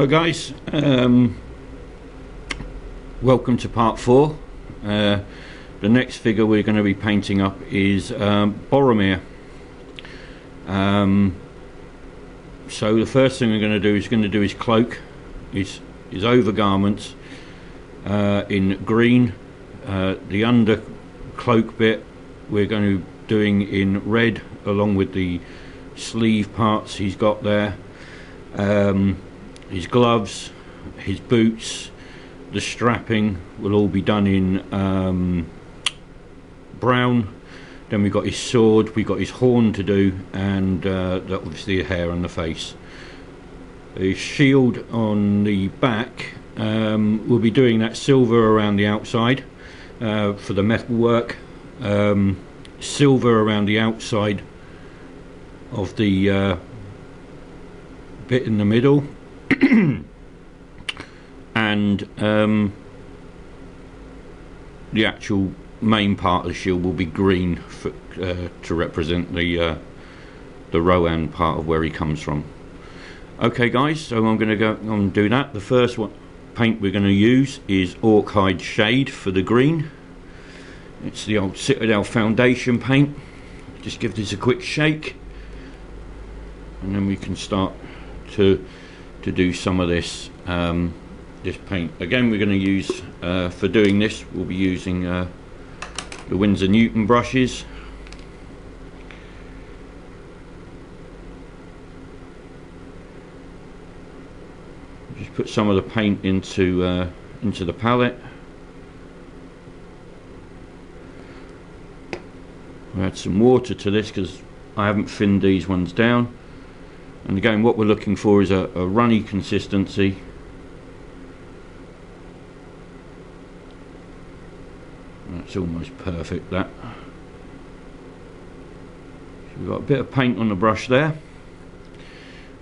Hello guys, welcome to part 4. The next figure we're going to be painting up is Boromir. So the first thing we're going to do is his cloak, his overgarments in green. The under cloak bit we're going to be doing in red, along with the sleeve parts he's got there. His gloves, his boots, the strapping will all be done in brown. Then we've got his sword, we've got his horn to do, and obviously the hair and the face. His shield on the back, we'll be doing that silver around the outside for the metal work, silver around the outside of the bit in the middle, and the actual main part of the shield will be green for, to represent the Rohan part of where he comes from. Okay guys, so I'm going to go and do that. The first paint we're going to use is Orchide Shade for the green. It's the old Citadel foundation paint. Just give this a quick shake, and then we can start to do some of this this paint. Again, we're going to use for doing this, we'll be using the Winsor Newton brushes. Just put some of the paint into the palette. We'll add some water to this because I haven't thinned these ones down. And again, what we're looking for is a runny consistency. That's almost perfect, that. So we've got a bit of paint on the brush there,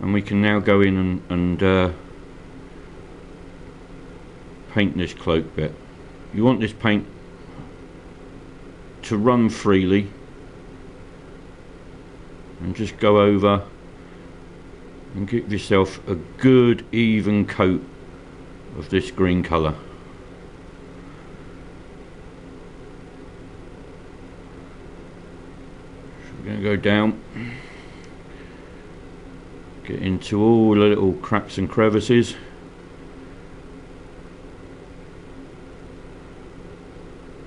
and we can now go in and paint this cloak bit. You want this paint to run freely, and just go over and give yourself a good even coat of this green colour. So we're going to go down, get into all the little cracks and crevices.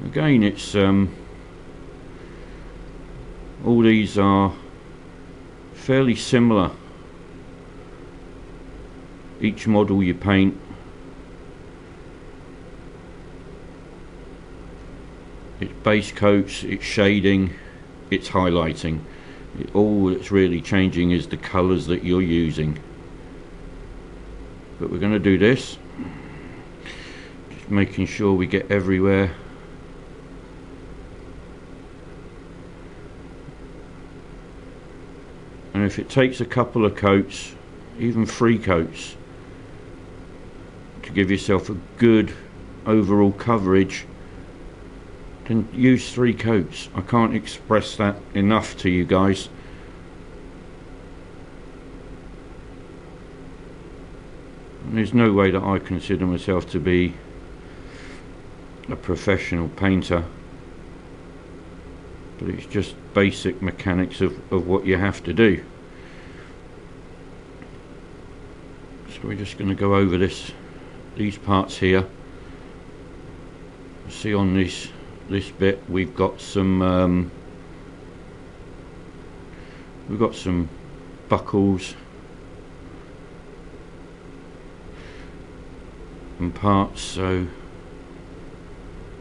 Again, it's all these are fairly similar. Each model you paint, it's base coats, it's shading, it's highlighting. All that's really changing is the colours that you're using. But we're going to do this, just making sure we get everywhere. And if it takes a couple of coats, even 3 coats, to give yourself a good overall coverage, then use 3 coats. I can't express that enough to you guys. And there's no way that I consider myself to be a professional painter, but it's just basic mechanics of what you have to do. So we're just going to go over these parts here. See, on this bit we've got some buckles and parts, so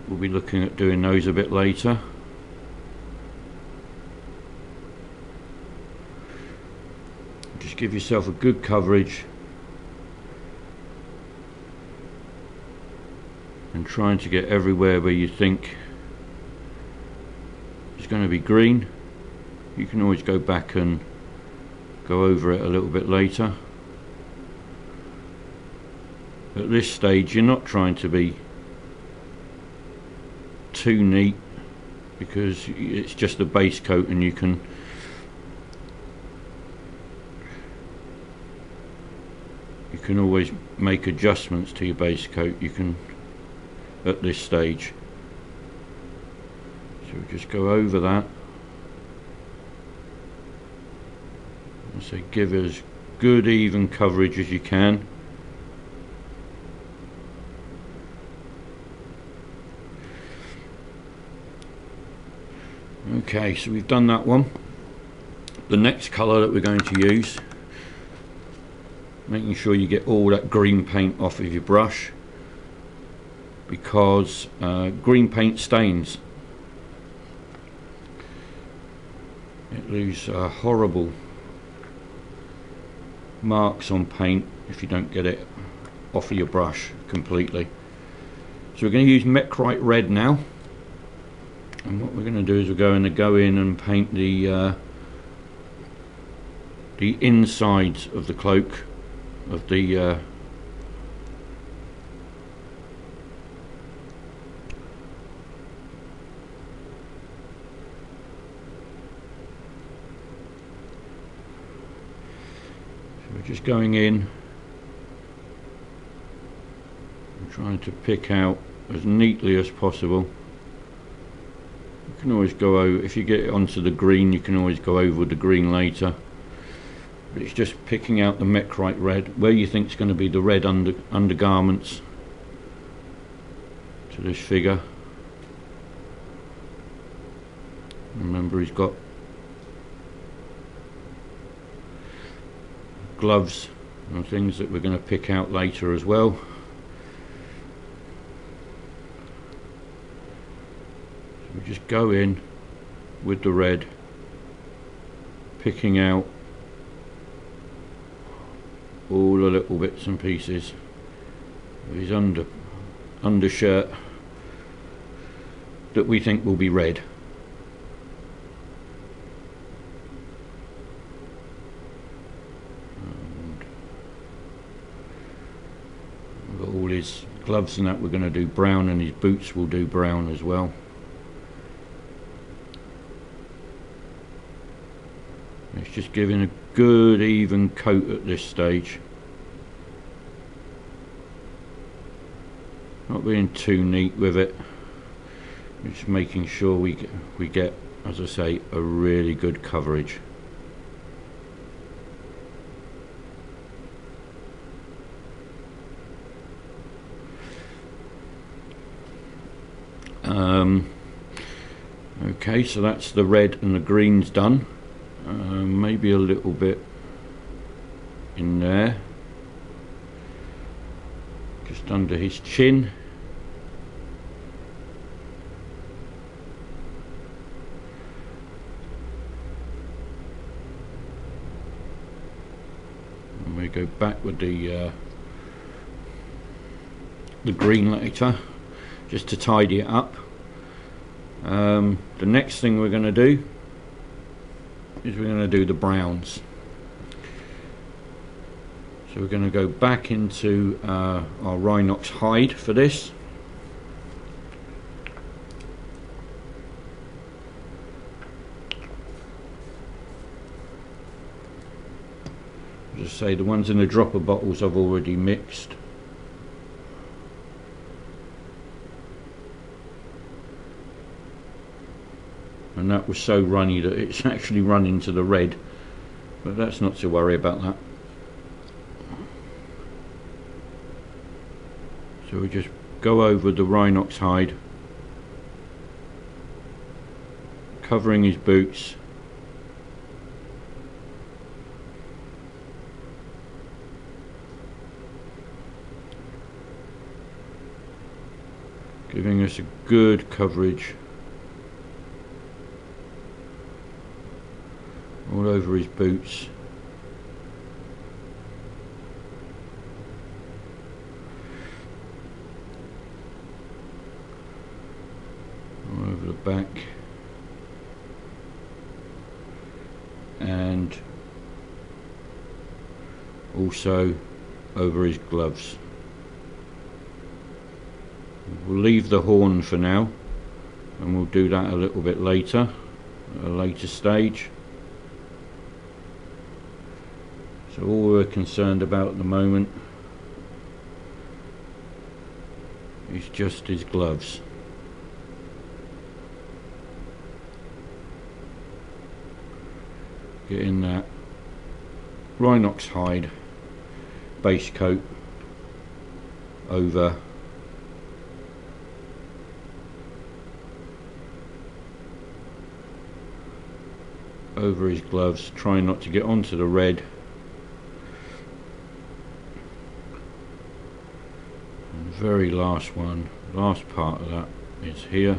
we'll be looking at doing those a bit later. Just give yourself a good coverage and trying to get everywhere where you think it's going to be green. You can always go back and go over it a little bit later. At this stage you're not trying to be too neat, because it's just a base coat and you can you can always make adjustments to your base coat. You can at this stage. So we'll just go over that. So give it as good even coverage as you can. Okay, so we've done that one. The next colour that we're going to use, making sure you get all that green paint off of your brush, because green paint stains. It leaves horrible marks on paint if you don't get it off of your brush completely. So we're going to use Mecrite Red now, and what we're going to do is we're going to go in and paint the insides of the cloak of the we're just going in and trying to pick out as neatly as possible. You can always go over, if you get it onto the green, you can always go over the green later, but it's just picking out the Mecrite Red where you think is going to be the red undergarments to this figure. Remember, he's got gloves and things that we're going to pick out later as well. So we just go in with the red, picking out all the little bits and pieces of his undershirt that we think will be red. All his gloves and that we're going to do brown, and his boots will do brown as well. It's just giving a good even coat at this stage, not being too neat with it, just making sure we get, as I say, a really good coverage. Okay, so that's the red and the greens done. Maybe a little bit in there, just under his chin. And we go back with the green later, just to tidy it up. The next thing we're going to do is we're going to do the browns. So we're going to go back into our Rhinox hide for this. Just say the ones in the dropper bottles I've already mixed. And that was so runny that it's actually run into the red, but that's not to worry about that. So we just go over the Rhinox hide, covering his boots, giving us a good coverage all over his boots. All over the back. And also over his gloves. We'll leave the horn for now, and we'll do that a little bit later, at a later stage. So all we're concerned about at the moment is just his gloves. Getting that Rhinox hide base coat over his gloves, trying not to get onto the red. And the very last one, last part of that is here.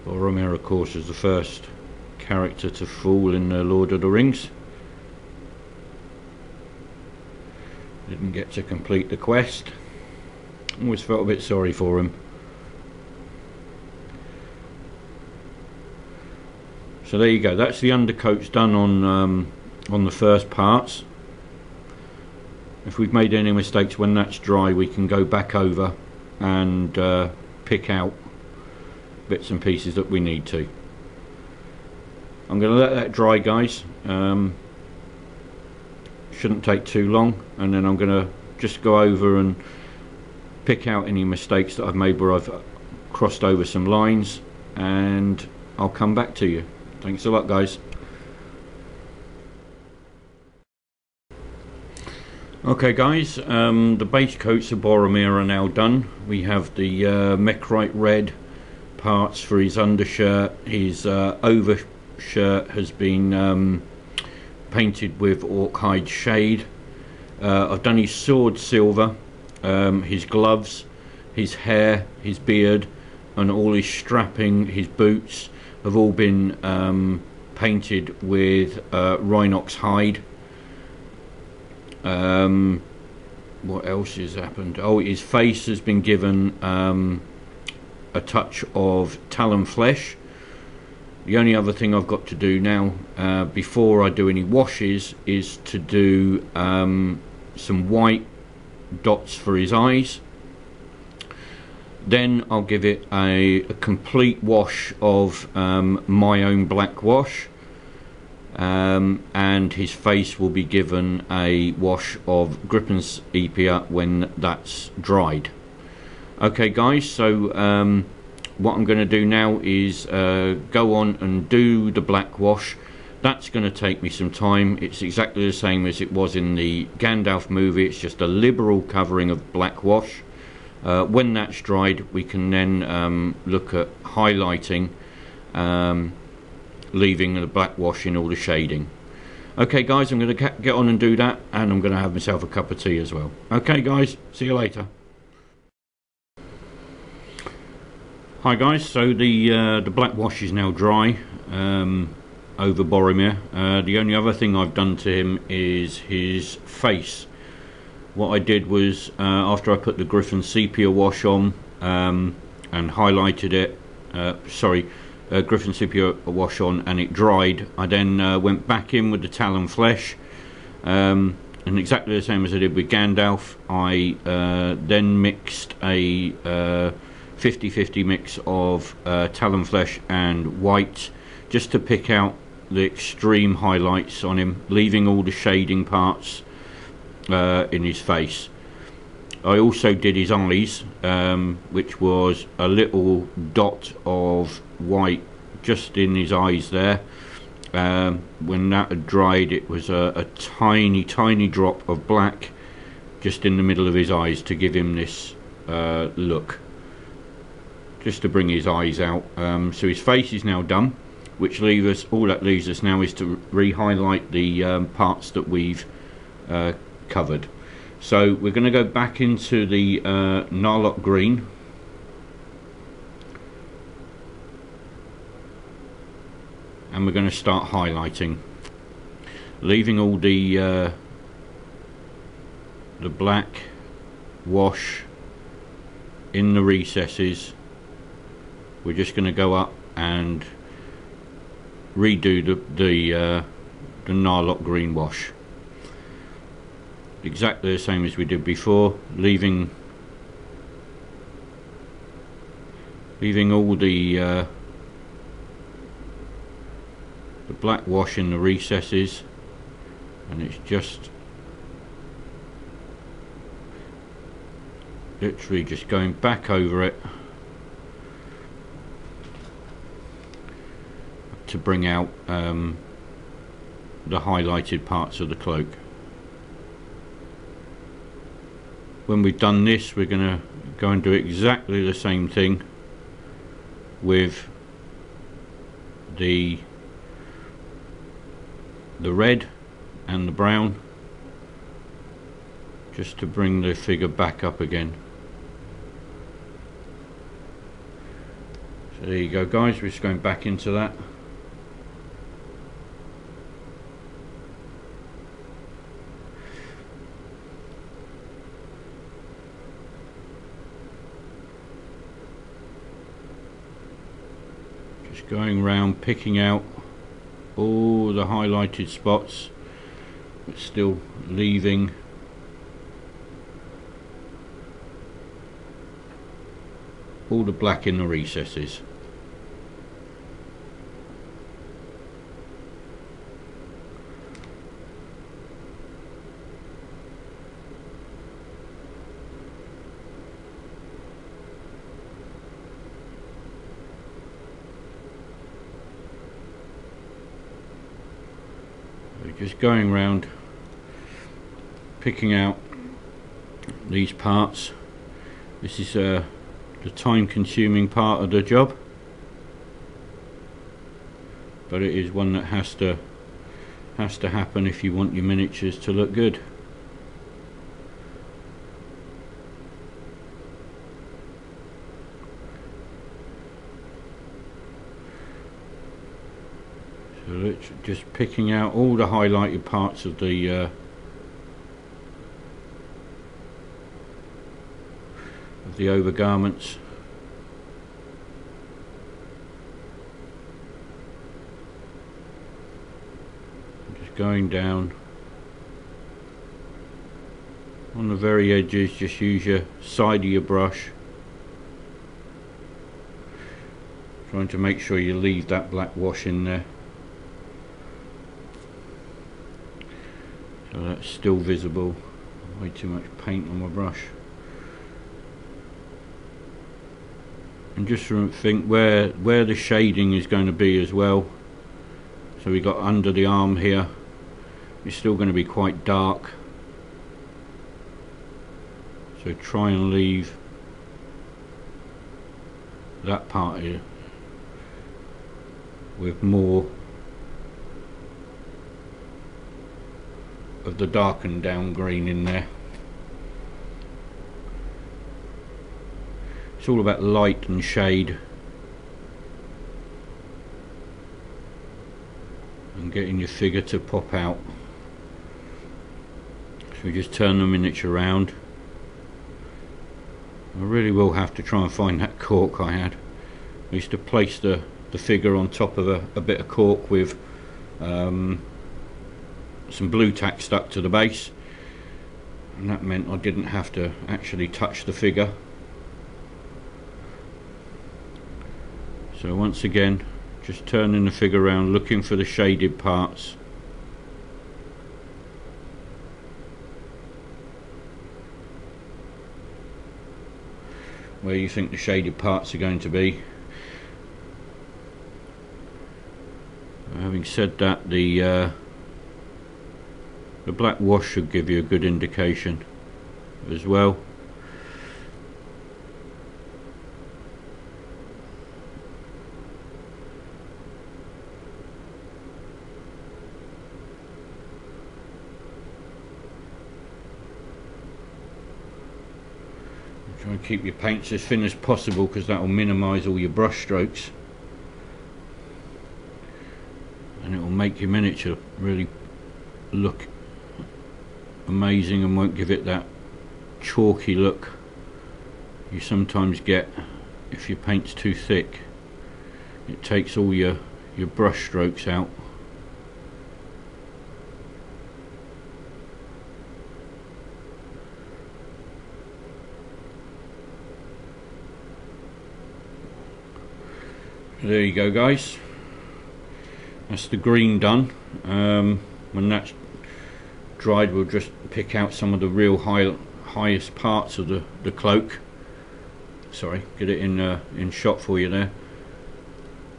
Boromir, of course, is the first character to fall in the Lord of the Rings. Didn't get to complete the quest. Always felt a bit sorry for him. So there you go. That's the undercoats done on the first parts. If we've made any mistakes when that's dry, we can go back over and pick out bits and pieces that we need to. I'm going to let that dry, guys. Shouldn't take too long, and then I'm going to just go over and pick out any mistakes that I've made where I've crossed over some lines, and I'll come back to you. Thanks a lot, guys. Okay, guys, the base coats of Boromir are now done. We have the Mechrite red parts for his undershirt. His overshirt has been painted with orc hide shade. I've done his sword silver, his gloves, his hair, his beard, and all his strapping, his boots have all been painted with Rhinox hide. What else has happened? Oh, his face has been given a touch of talon flesh. The only other thing I've got to do now, before I do any washes, is to do some white dots for his eyes. Then I'll give it a complete wash of my own black wash, and his face will be given a wash of Griffin sepia when that's dried. Okay, guys, so what I'm going to do now is go on and do the black wash. That's going to take me some time. It's exactly the same as it was in the Gandalf movie. It's just a liberal covering of black wash. When that's dried, we can then look at highlighting, leaving the black wash in all the shading. Okay, guys, I'm going to get on and do that, and I'm going to have myself a cup of tea as well. Okay, guys, see you later. Hi guys, so the black wash is now dry over Boromir. The only other thing I've done to him is his face. What I did was, after I put the Griffin sepia wash on and highlighted it, Griffin sepia wash on, and it dried, I then went back in with the talon flesh, and exactly the same as I did with Gandalf. I then mixed a 50-50 mix of talon flesh and white, just to pick out the extreme highlights on him, leaving all the shading parts in his face. I also did his eyes, which was a little dot of white just in his eyes there. When that had dried, it was a tiny drop of black just in the middle of his eyes to give him this look, just to bring his eyes out. So his face is now done, which all that leaves us now is to re-highlight the parts that we've covered. So we're going to go back into the Narlock green, and we're going to start highlighting, leaving all the black wash in the recesses. We're just going to go up and redo the Narlock green wash, exactly the same as we did before, leaving leaving all the black wash in the recesses, and it's just literally just going back over it to bring out the highlighted parts of the cloak. When we've done this, we're going to go and do exactly the same thing with the red and the brown, just to bring the figure back up again. So there you go, guys, we're just going back into that. Just going around picking out all the highlighted spots, but still leaving all the black in the recesses. Just going around picking out these parts. This is the time consuming part of the job, but it is one that has to happen if you want your miniatures to look good. So let's just picking out all the highlighted parts of the overgarments. Just going down on the very edges. Just use your side of your brush, trying to make sure you leave that black wash in there, so that's still visible. Way too much paint on my brush. And just think where the shading is going to be as well. So we got under the arm here, it's still going to be quite dark, so try and leave that part here with more of the darkened down green in there. It's all about light and shade and getting your figure to pop out. So we just turn the miniature around. I really will have to try and find that cork I had. I used to place the figure on top of a bit of cork with some blue tack stuck to the base, and that meant I didn't have to actually touch the figure. So once again, just turning the figure around, looking for the shaded parts. Where you think the shaded parts are going to be. Having said that, the black wash should give you a good indication as well. Try and keep your paints as thin as possible, because that will minimise all your brush strokes, and it will make your miniature really look amazing and won't give it that chalky look you sometimes get if your paint's too thick. It takes all your brush strokes out. There you go, guys. That's the green done. When that's dried, we'll just pick out some of the real highest parts of the cloak. Sorry, get it in shot for you there.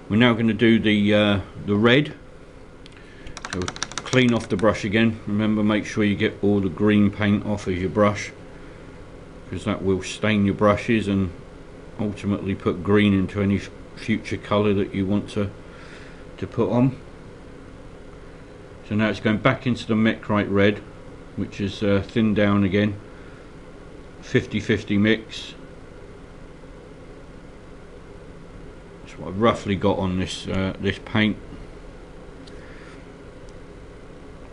We're now going to do the red. So clean off the brush again. Remember, make sure you get all the green paint off of your brush, because that will stain your brushes and ultimately put green into any future colour that you want to put on. So now it's going back into the Mecrite red, which is thinned down again, 50-50 mix. That's what I've roughly got on this this paint.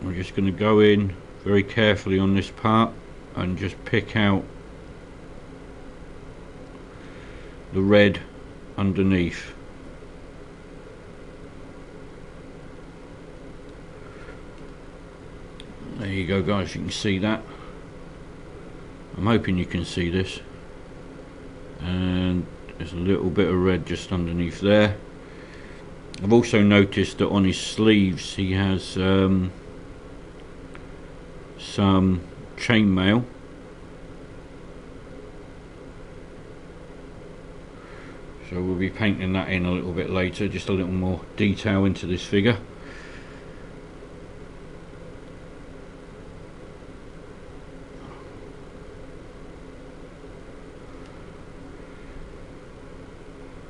We're just going to go in very carefully on this part and just pick out the red underneath. There you go, guys, you can see that. I'm hoping you can see this. And there's a little bit of red just underneath there. I've also noticed that on his sleeves he has some chainmail. So we'll be painting that in a little bit later, just a little more detail into this figure.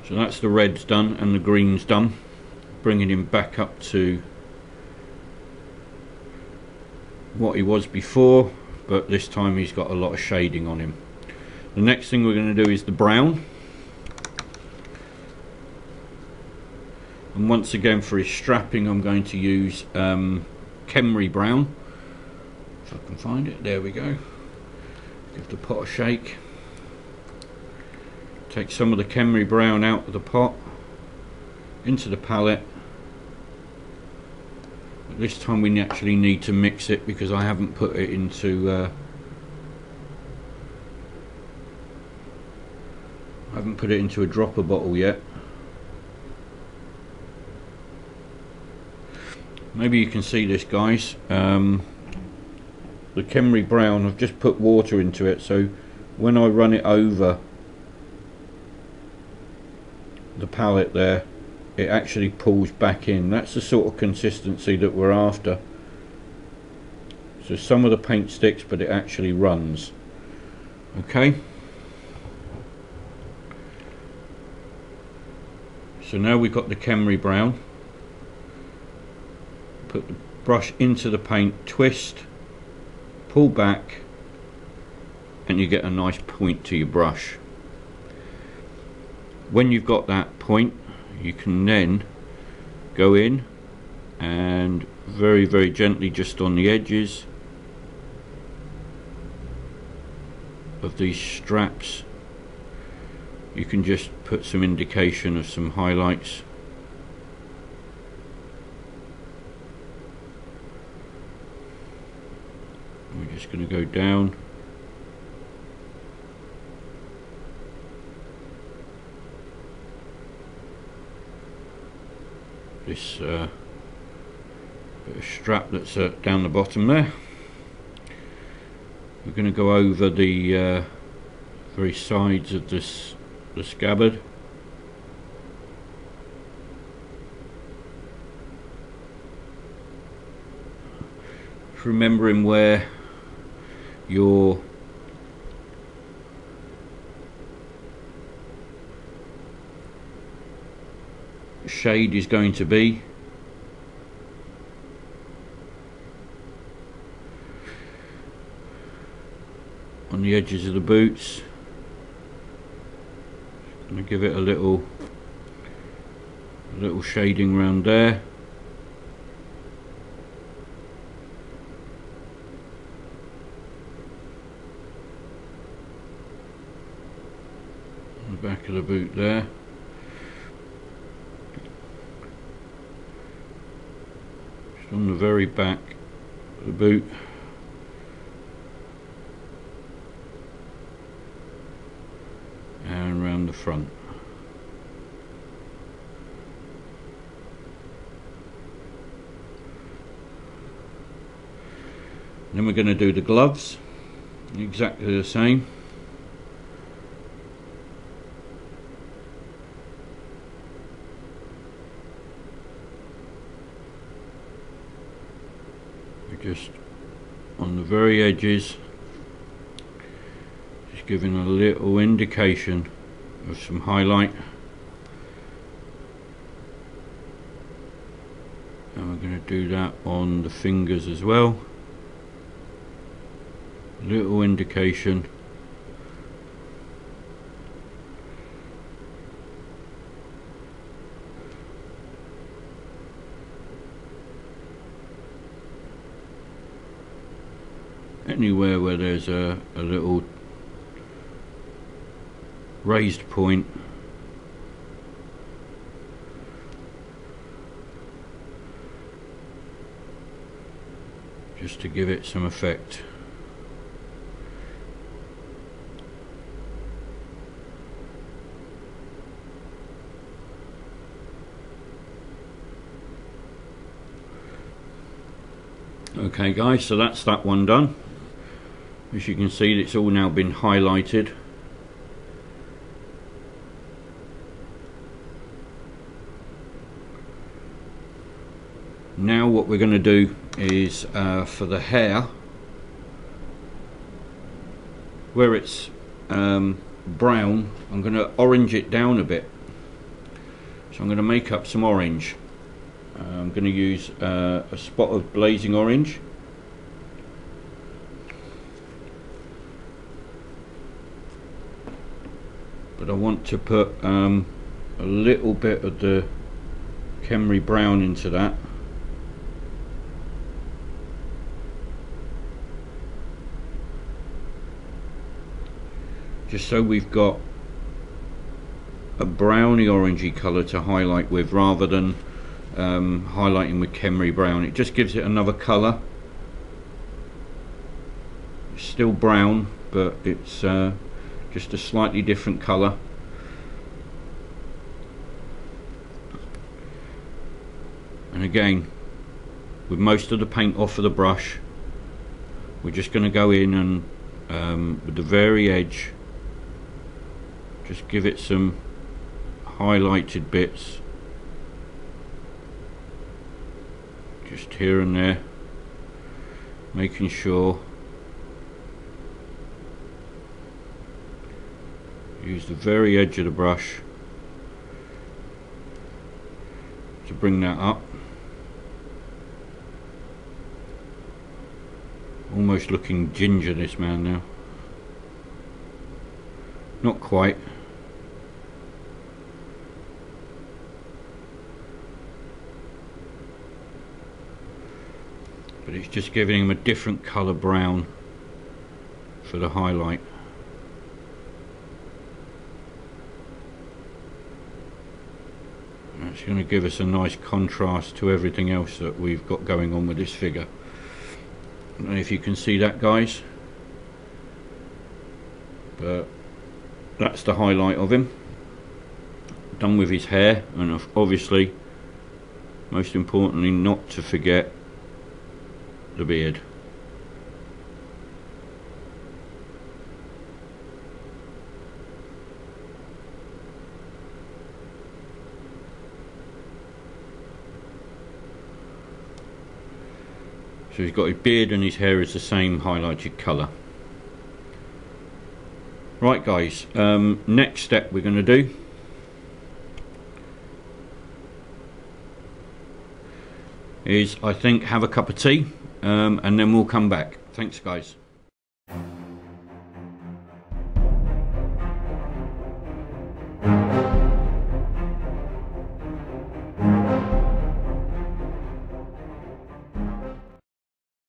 So that's the red's done and the green's done, bringing him back up to what he was before, but this time he's got a lot of shading on him. The next thing we're going to do is the brown. And once again, for his strapping, I'm going to use Khemri brown. If I can find it, there we go. Give the pot a shake. Take some of the Khemri brown out of the pot, into the palette. But this time we actually need to mix it, because I haven't put it into a dropper bottle yet. Maybe you can see this, guys. The Khemri brown, I've just put water into it, so when I run it over the palette there, it actually pulls back in. That's the sort of consistency that we're after. So some of the paint sticks, but it actually runs. Okay. So now we've got the Khemri brown. Put the brush into the paint, twist, pull back, and you get a nice point to your brush. When you've got that point, you can then go in and very, very gently, just on the edges of these straps, you can just put some indication of some highlights. We're just going to go down. This bit of strap that's down the bottom there. We're going to go over the very sides of the scabbard. Remembering where your shade is going to be. On the edges of the boots. Going to give it a little shading around there. On the back of the boot there. Just on the very back of the boot. And around the front. Then we're going to do the gloves, exactly the same. We're just on the very edges, just giving a little indication of some highlight. And we're going to do that on the fingers as well. Little indication. Anywhere where there's a little raised point, just to give it some effect. Okay guys, so that's that one done. As you can see, it's all now been highlighted. Now what we're going to do is for the hair, where it's brown, I'm going to orange it down a bit. So I'm going to make up some orange. I'm going to use a spot of blazing orange. But I want to put a little bit of the Khemri brown into that. Just so we've got a browny orangey colour to highlight with, rather than highlighting with Khemri brown. It just gives it another colour. It's still brown, but it's just a slightly different colour. And again, with most of the paint off of the brush, we're just going to go in and with the very edge, just give it some highlighted bits, just here and there, making sure. Use the very edge of the brush to bring that up. Almost looking ginger, this man now. Not quite. But it's just giving him a different colour brown for the highlight. It's going to give us a nice contrast to everything else that we've got going on with this figure. I don't know if you can see that, guys, but that's the highlight of him. Done with his hair, and obviously, most importantly, not to forget the beard. So he's got his beard and his hair is the same highlighted colour. Right guys, next step we're going to do is, I think, have a cup of tea, and then we'll come back. Thanks guys.